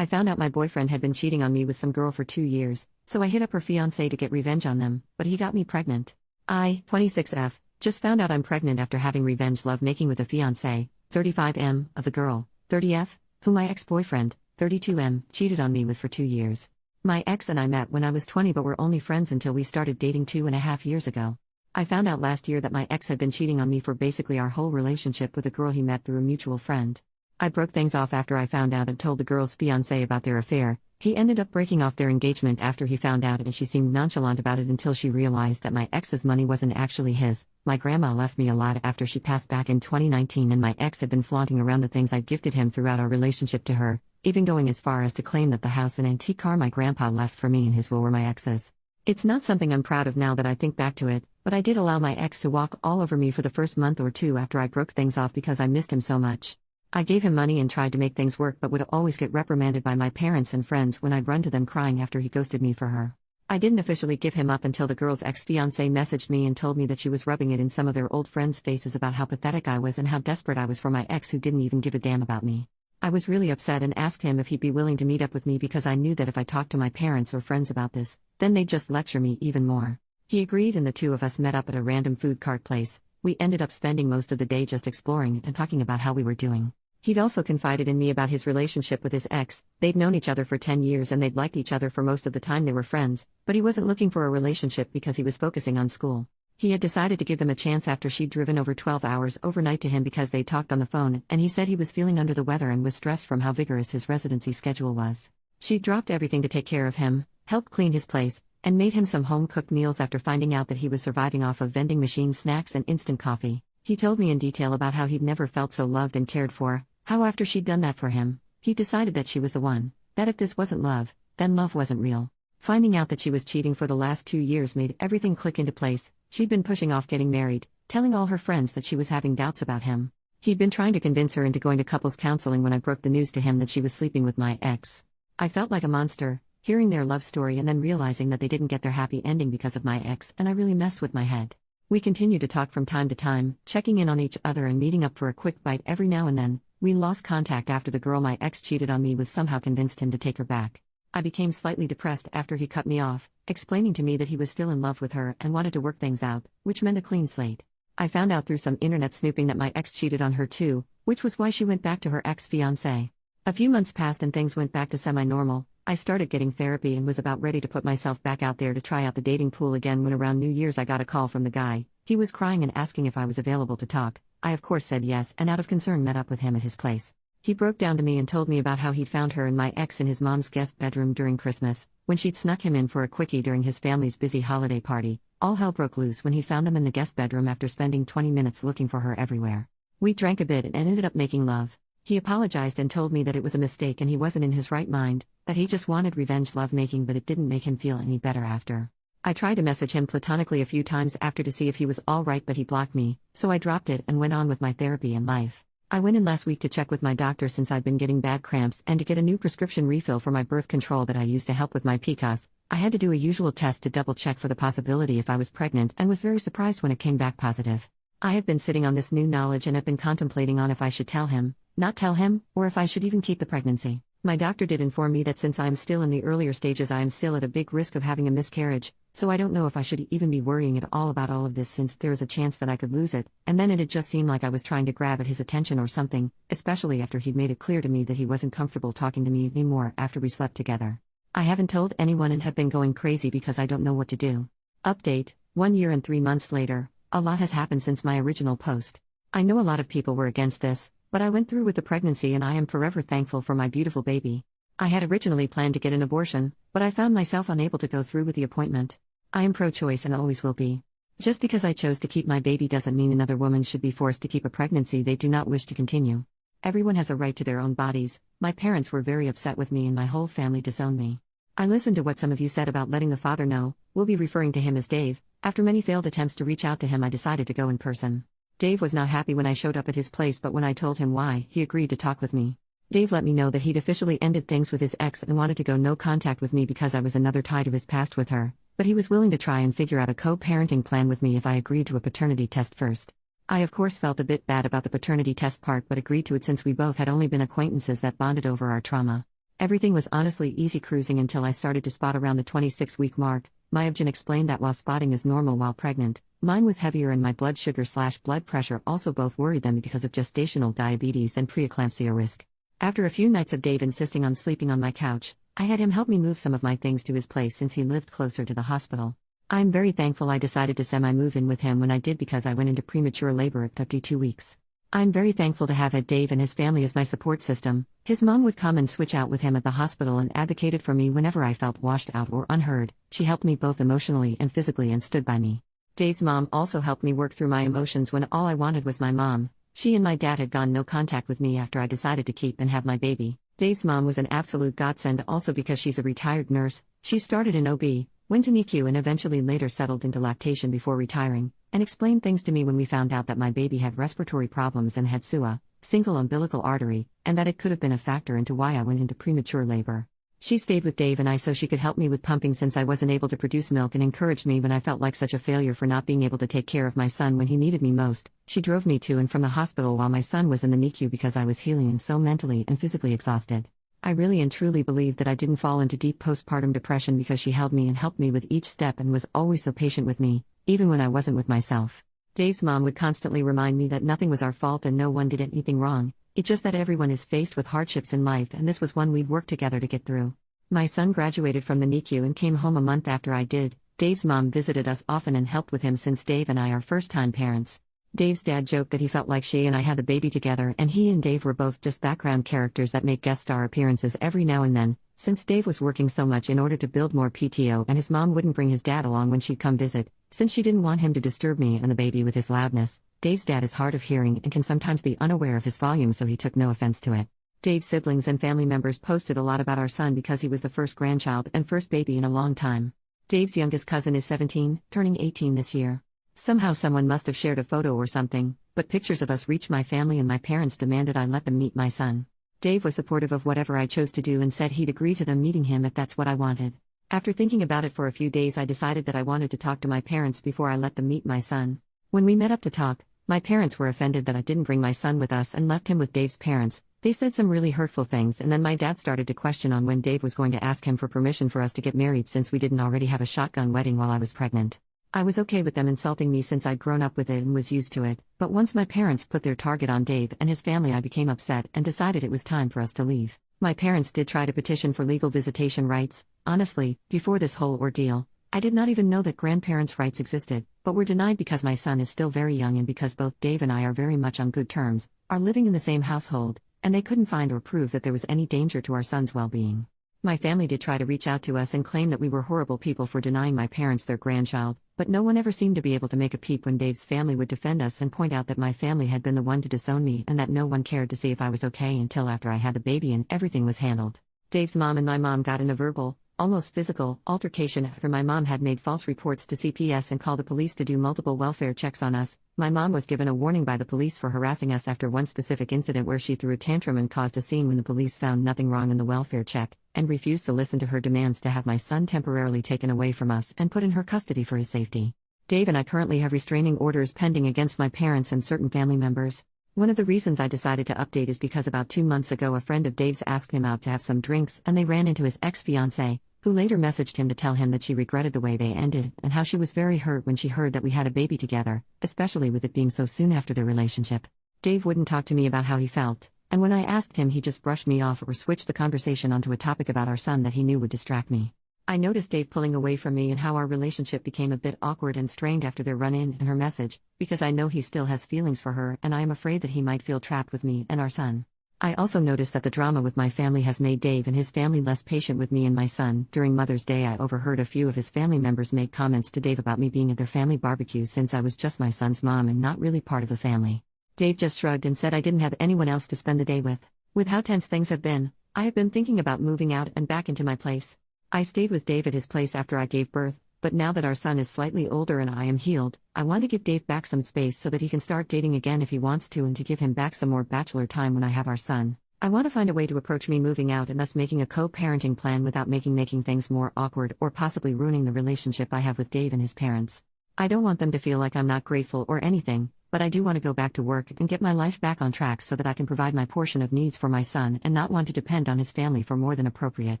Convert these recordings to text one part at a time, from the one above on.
I found out my boyfriend had been cheating on me with some girl for 2 years, so I hit up her fiancé to get revenge on them, but he got me pregnant. I, 26F, just found out I'm pregnant after having revenge love making with a fiancé, 35M, of the girl, 30F, who my ex-boyfriend, 32M, cheated on me with for 2 years. My ex and I met when I was 20 but were only friends until we started dating 2.5 years ago. I found out last year that my ex had been cheating on me for basically our whole relationship with a girl he met through a mutual friend. I broke things off after I found out and told the girl's fiancé about their affair. He ended up breaking off their engagement after he found out, and she seemed nonchalant about it until she realized that my ex's money wasn't actually his. My grandma left me a lot after she passed back in 2019, and my ex had been flaunting around the things I'd gifted him throughout our relationship to her, even going as far as to claim that the house and antique car my grandpa left for me and his will were my ex's. It's not something I'm proud of now that I think back to it, but I did allow my ex to walk all over me for the first month or two after I broke things off because I missed him so much. I gave him money and tried to make things work but would always get reprimanded by my parents and friends when I'd run to them crying after he ghosted me for her. I didn't officially give him up until the girl's ex-fiancé messaged me and told me that she was rubbing it in some of their old friends' faces about how pathetic I was and how desperate I was for my ex who didn't even give a damn about me. I was really upset and asked him if he'd be willing to meet up with me because I knew that if I talked to my parents or friends about this, then they'd just lecture me even more. He agreed and the two of us met up at a random food cart place. We ended up spending most of the day just exploring and talking about how we were doing. He'd also confided in me about his relationship with his ex. They'd known each other for 10 years and they'd liked each other for most of the time they were friends, but he wasn't looking for a relationship because he was focusing on school. He had decided to give them a chance after she'd driven over 12 hours overnight to him because they talked on the phone, and he said he was feeling under the weather and was stressed from how vigorous his residency schedule was. She'd dropped everything to take care of him, helped clean his place, and made him some home-cooked meals after finding out that he was surviving off of vending machine snacks and instant coffee. He told me in detail about how he'd never felt so loved and cared for, how after she'd done that for him, he decided that she was the one, that if this wasn't love, then love wasn't real. Finding out that she was cheating for the last 2 years made everything click into place. She'd been pushing off getting married, telling all her friends that she was having doubts about him. He'd been trying to convince her into going to couples counseling when I broke the news to him that she was sleeping with my ex. I felt like a monster, hearing their love story and then realizing that they didn't get their happy ending because of my ex, and I really messed with my head. We continued to talk from time to time, checking in on each other and meeting up for a quick bite every now and then. We lost contact after the girl my ex cheated on me with somehow convinced him to take her back. I became slightly depressed after he cut me off, explaining to me that he was still in love with her and wanted to work things out, which meant a clean slate. I found out through some internet snooping that my ex cheated on her too, which was why she went back to her ex-fiancé. A few months passed and things went back to semi-normal. I started getting therapy and was about ready to put myself back out there to try out the dating pool again when around New Year's I got a call from the guy. He was crying and asking if I was available to talk. I of course said yes and out of concern met up with him at his place. He broke down to me and told me about how he'd found her and my ex in his mom's guest bedroom during Christmas, when she'd snuck him in for a quickie during his family's busy holiday party. All hell broke loose when he found them in the guest bedroom after spending 20 minutes looking for her everywhere. We drank a bit and ended up making love. He apologized and told me that it was a mistake and he wasn't in his right mind, that he just wanted revenge lovemaking but it didn't make him feel any better after. I tried to message him platonically a few times after to see if he was alright but he blocked me, so I dropped it and went on with my therapy and life. I went in last week to check with my doctor since I'd been getting bad cramps and to get a new prescription refill for my birth control that I use to help with my PCOS. I had to do a usual test to double check for the possibility if I was pregnant and was very surprised when it came back positive. I have been sitting on this new knowledge and have been contemplating on if I should tell him, not tell him, or if I should even keep the pregnancy. My doctor did inform me that since I am still in the earlier stages I am still at a big risk of having a miscarriage, so I don't know if I should even be worrying at all about all of this since there is a chance that I could lose it, and then it'd just seem like I was trying to grab at his attention or something, especially after he'd made it clear to me that he wasn't comfortable talking to me anymore after we slept together. I haven't told anyone and have been going crazy because I don't know what to do. Update, 1 year and 3 months later, a lot has happened since my original post. I know a lot of people were against this, but I went through with the pregnancy and I am forever thankful for my beautiful baby. I had originally planned to get an abortion, but I found myself unable to go through with the appointment. I am pro-choice and always will be. Just because I chose to keep my baby doesn't mean another woman should be forced to keep a pregnancy they do not wish to continue. Everyone has a right to their own bodies. My parents were very upset with me and my whole family disowned me. I listened to what some of you said about letting the father know. We'll be referring to him as Dave. After many failed attempts to reach out to him I decided to go in person. Dave was not happy when I showed up at his place but when I told him why, he agreed to talk with me. Dave let me know that he'd officially ended things with his ex and wanted to go no contact with me because I was another tie to his past with her, but he was willing to try and figure out a co-parenting plan with me if I agreed to a paternity test first. I of course felt a bit bad about the paternity test part but agreed to it since we both had only been acquaintances that bonded over our trauma. Everything was honestly easy cruising until I started to spot around the 26-week mark. Myobgen explained that while spotting is normal while pregnant, mine was heavier and my blood sugar/blood pressure also both worried them because of gestational diabetes and preeclampsia risk. After a few nights of Dave insisting on sleeping on my couch, I had him help me move some of my things to his place since he lived closer to the hospital. I'm very thankful I decided to semi-move in with him when I did because I went into premature labor at 52 weeks. I'm very thankful to have had Dave and his family as my support system. His mom would come and switch out with him at the hospital and advocated for me whenever I felt washed out or unheard. She helped me both emotionally and physically and stood by me. Dave's mom also helped me work through my emotions when all I wanted was my mom. She and my dad had gone no contact with me after I decided to keep and have my baby. Dave's mom was an absolute godsend also because she's a retired nurse. She started in OB, went to NICU and eventually later settled into lactation before retiring, and explained things to me when we found out that my baby had respiratory problems and had SUA, single umbilical artery, and that it could have been a factor into why I went into premature labor. She stayed with Dave and I so she could help me with pumping since I wasn't able to produce milk and encouraged me when I felt like such a failure for not being able to take care of my son when he needed me most. She drove me to and from the hospital while my son was in the NICU because I was healing and so mentally and physically exhausted. I really and truly believe that I didn't fall into deep postpartum depression because she held me and helped me with each step and was always so patient with me, even when I wasn't with myself. Dave's mom would constantly remind me that nothing was our fault and no one did anything wrong, it's just that everyone is faced with hardships in life and this was one we'd work together to get through. My son graduated from the NICU and came home a month after I did. Dave's mom visited us often and helped with him since Dave and I are first-time parents. Dave's dad joked that he felt like she and I had the baby together and he and Dave were both just background characters that make guest star appearances every now and then, since Dave was working so much in order to build more PTO and his mom wouldn't bring his dad along when she'd come visit, since she didn't want him to disturb me and the baby with his loudness. Dave's dad is hard of hearing and can sometimes be unaware of his volume so he took no offense to it. Dave's siblings and family members posted a lot about our son because he was the first grandchild and first baby in a long time. Dave's youngest cousin is 17, turning 18 this year. Somehow someone must have shared a photo or something, but pictures of us reached my family and my parents demanded I let them meet my son. Dave was supportive of whatever I chose to do and said he'd agree to them meeting him if that's what I wanted. After thinking about it for a few days I decided that I wanted to talk to my parents before I let them meet my son. When we met up to talk, my parents were offended that I didn't bring my son with us and left him with Dave's parents. They said some really hurtful things and then my dad started to question on when Dave was going to ask him for permission for us to get married since we didn't already have a shotgun wedding while I was pregnant. I was okay with them insulting me since I'd grown up with it and was used to it, but once my parents put their target on Dave and his family I became upset and decided it was time for us to leave. My parents did try to petition for legal visitation rights. Honestly, before this whole ordeal, I did not even know that grandparents' rights existed, but were denied because my son is still very young and because both Dave and I are very much on good terms, are living in the same household, and they couldn't find or prove that there was any danger to our son's well-being. My family did try to reach out to us and claim that we were horrible people for denying my parents their grandchild, but no one ever seemed to be able to make a peep when Dave's family would defend us and point out that my family had been the one to disown me and that no one cared to see if I was okay until after I had the baby and everything was handled. Dave's mom and my mom got in a verbal, almost physical, altercation after my mom had made false reports to CPS and called the police to do multiple welfare checks on us. My mom was given a warning by the police for harassing us after one specific incident where she threw a tantrum and caused a scene when the police found nothing wrong in the welfare check, and refused to listen to her demands to have my son temporarily taken away from us and put in her custody for his safety. Dave and I currently have restraining orders pending against my parents and certain family members. One of the reasons I decided to update is because about 2 months ago a friend of Dave's asked him out to have some drinks and they ran into his ex-fiancée, who later messaged him to tell him that she regretted the way they ended and how she was very hurt when she heard that we had a baby together, especially with it being so soon after their relationship. Dave wouldn't talk to me about how he felt, and when I asked him he just brushed me off or switched the conversation onto a topic about our son that he knew would distract me. I noticed Dave pulling away from me and how our relationship became a bit awkward and strained after their run-in and her message, because I know he still has feelings for her and I am afraid that he might feel trapped with me and our son. I also noticed that the drama with my family has made Dave and his family less patient with me and my son. During Mother's Day I overheard a few of his family members make comments to Dave about me being at their family barbecues since I was just my son's mom and not really part of the family. Dave just shrugged and said I didn't have anyone else to spend the day with. With how tense things have been, I have been thinking about moving out and back into my place. I stayed with Dave at his place after I gave birth, but now that our son is slightly older and I am healed, I want to give Dave back some space so that he can start dating again if he wants to and to give him back some more bachelor time when I have our son. I want to find a way to approach me moving out and us making a co-parenting plan without making things more awkward or possibly ruining the relationship I have with Dave and his parents. I don't want them to feel like I'm not grateful or anything, but I do want to go back to work and get my life back on track so that I can provide my portion of needs for my son and not want to depend on his family for more than appropriate.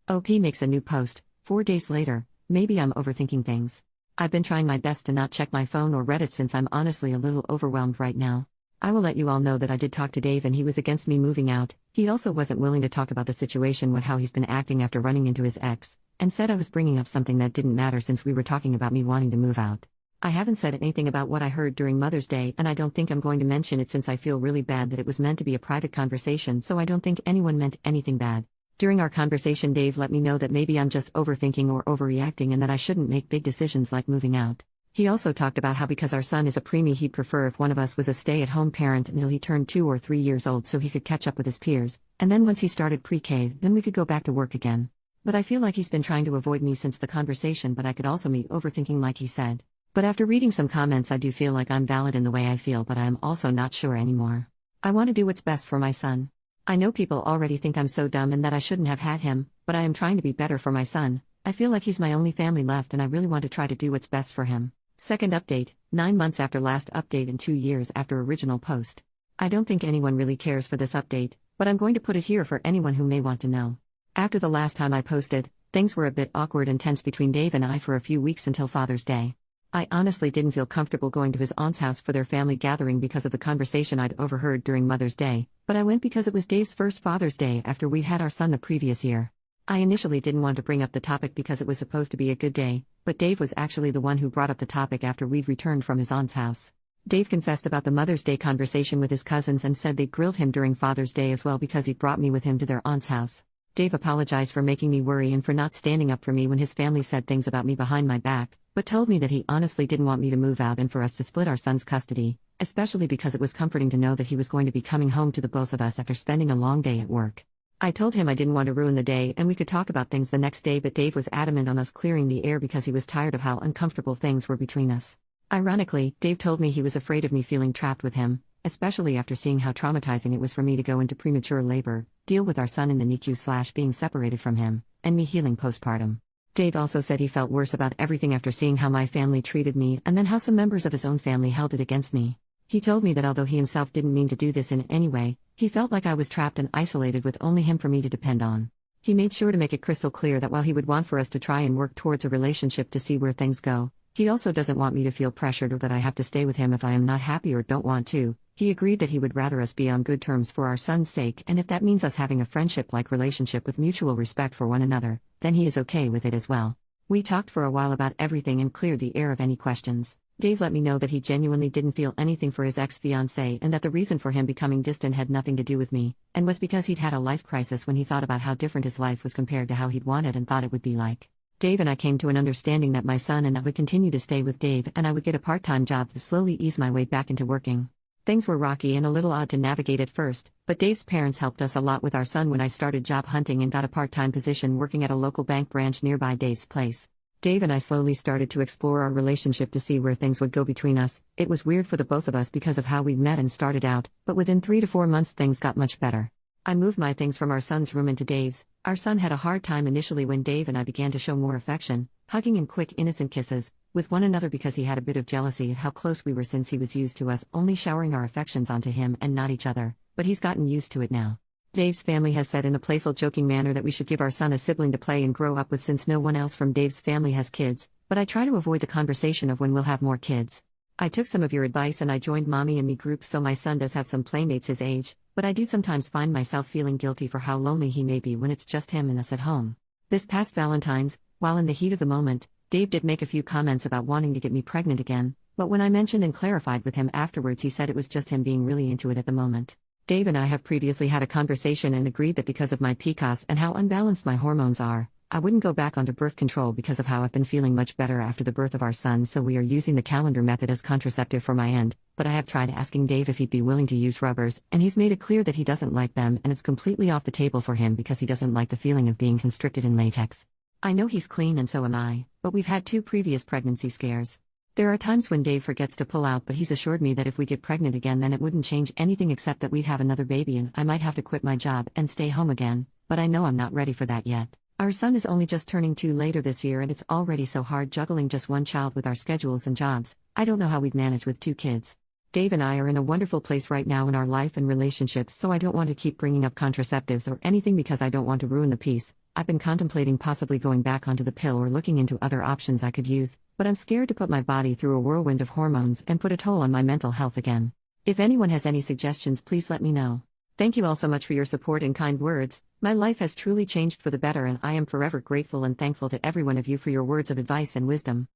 OP makes a new post, 4 days later. Maybe I'm overthinking things. I've been trying my best to not check my phone or Reddit since I'm honestly a little overwhelmed right now. I will let you all know that I did talk to Dave and he was against me moving out. He also wasn't willing to talk about the situation with how he's been acting after running into his ex, and said I was bringing up something that didn't matter since we were talking about me wanting to move out. I haven't said anything about what I heard during Mother's Day, and I don't think I'm going to mention it since I feel really bad that it was meant to be a private conversation, so I don't think anyone meant anything bad. During our conversation, Dave let me know that maybe I'm just overthinking or overreacting and that I shouldn't make big decisions like moving out. He also talked about how because our son is a preemie, he'd prefer if one of us was a stay-at-home parent until he turned 2 or 3 years old so he could catch up with his peers, and then once he started pre-K, then we could go back to work again. But I feel like he's been trying to avoid me since the conversation, but I could also be overthinking like he said. But after reading some comments, I do feel like I'm valid in the way I feel, but I am also not sure anymore. I want to do what's best for my son. I know people already think I'm so dumb and that I shouldn't have had him, but I am trying to be better for my son. I feel like he's my only family left and I really want to try to do what's best for him. Second update, 9 months after last update and 2 years after original post. I don't think anyone really cares for this update, but I'm going to put it here for anyone who may want to know. After the last time I posted, things were a bit awkward and tense between Dave and I for a few weeks until Father's Day. I honestly didn't feel comfortable going to his aunt's house for their family gathering because of the conversation I'd overheard during Mother's Day, but I went because it was Dave's first Father's Day after we'd had our son the previous year. I initially didn't want to bring up the topic because it was supposed to be a good day, but Dave was actually the one who brought up the topic after we'd returned from his aunt's house. Dave confessed about the Mother's Day conversation with his cousins and said they grilled him during Father's Day as well because he brought me with him to their aunt's house. Dave apologized for making me worry and for not standing up for me when his family said things about me behind my back, but told me that he honestly didn't want me to move out and for us to split our son's custody, especially because it was comforting to know that he was going to be coming home to the both of us after spending a long day at work. I told him I didn't want to ruin the day and we could talk about things the next day, but Dave was adamant on us clearing the air because he was tired of how uncomfortable things were between us. Ironically, Dave told me he was afraid of me feeling trapped with him, especially after seeing how traumatizing it was for me to go into premature labor, deal with our son in the NICU/being separated from him, and me healing postpartum. Dave also said he felt worse about everything after seeing how my family treated me and then how some members of his own family held it against me. He told me that although he himself didn't mean to do this in any way, he felt like I was trapped and isolated with only him for me to depend on. He made sure to make it crystal clear that while he would want for us to try and work towards a relationship to see where things go, he also doesn't want me to feel pressured or that I have to stay with him if I am not happy or don't want to. He agreed that he would rather us be on good terms for our son's sake, and if that means us having a friendship-like relationship with mutual respect for one another, then he is okay with it as well. We talked for a while about everything and cleared the air of any questions. Dave let me know that he genuinely didn't feel anything for his ex-fiancée and that the reason for him becoming distant had nothing to do with me, and was because he'd had a life crisis when he thought about how different his life was compared to how he'd wanted and thought it would be like. Dave and I came to an understanding that my son and I would continue to stay with Dave and I would get a part-time job to slowly ease my way back into working. Things were rocky and a little odd to navigate at first, but Dave's parents helped us a lot with our son when I started job hunting and got a part-time position working at a local bank branch nearby Dave's place. Dave and I slowly started to explore our relationship to see where things would go between us. It was weird for the both of us because of how we'd met and started out, but within 3 to 4 months things got much better. I moved my things from our son's room into Dave's. Our son had a hard time initially when Dave and I began to show more affection, hugging and quick innocent kisses, with one another because he had a bit of jealousy at how close we were since he was used to us only showering our affections onto him and not each other, but he's gotten used to it now. Dave's family has said in a playful joking manner that we should give our son a sibling to play and grow up with since no one else from Dave's family has kids, but I try to avoid the conversation of when we'll have more kids. I took some of your advice and I joined Mommy and Me groups so my son does have some playmates his age, but I do sometimes find myself feeling guilty for how lonely he may be when it's just him and us at home. This past Valentine's, while in the heat of the moment, Dave did make a few comments about wanting to get me pregnant again, but when I mentioned and clarified with him afterwards he said it was just him being really into it at the moment. Dave and I have previously had a conversation and agreed that because of my PCOS and how unbalanced my hormones are, I wouldn't go back onto birth control because of how I've been feeling much better after the birth of our son, so we are using the calendar method as contraceptive for my end, but I have tried asking Dave if he'd be willing to use rubbers, and he's made it clear that he doesn't like them and it's completely off the table for him because he doesn't like the feeling of being constricted in latex. I know he's clean and so am I, but we've had 2 previous pregnancy scares. There are times when Dave forgets to pull out, but he's assured me that if we get pregnant again then it wouldn't change anything except that we'd have another baby and I might have to quit my job and stay home again, but I know I'm not ready for that yet. Our son is only just turning 2 later this year and it's already so hard juggling just one child with our schedules and jobs. I don't know how we'd manage with 2 kids. Dave and I are in a wonderful place right now in our life and relationships, so I don't want to keep bringing up contraceptives or anything because I don't want to ruin the peace. I've been contemplating possibly going back onto the pill or looking into other options I could use, but I'm scared to put my body through a whirlwind of hormones and put a toll on my mental health again. If anyone has any suggestions, please let me know. Thank you all so much for your support and kind words. My life has truly changed for the better, and I am forever grateful and thankful to every one of you for your words of advice and wisdom.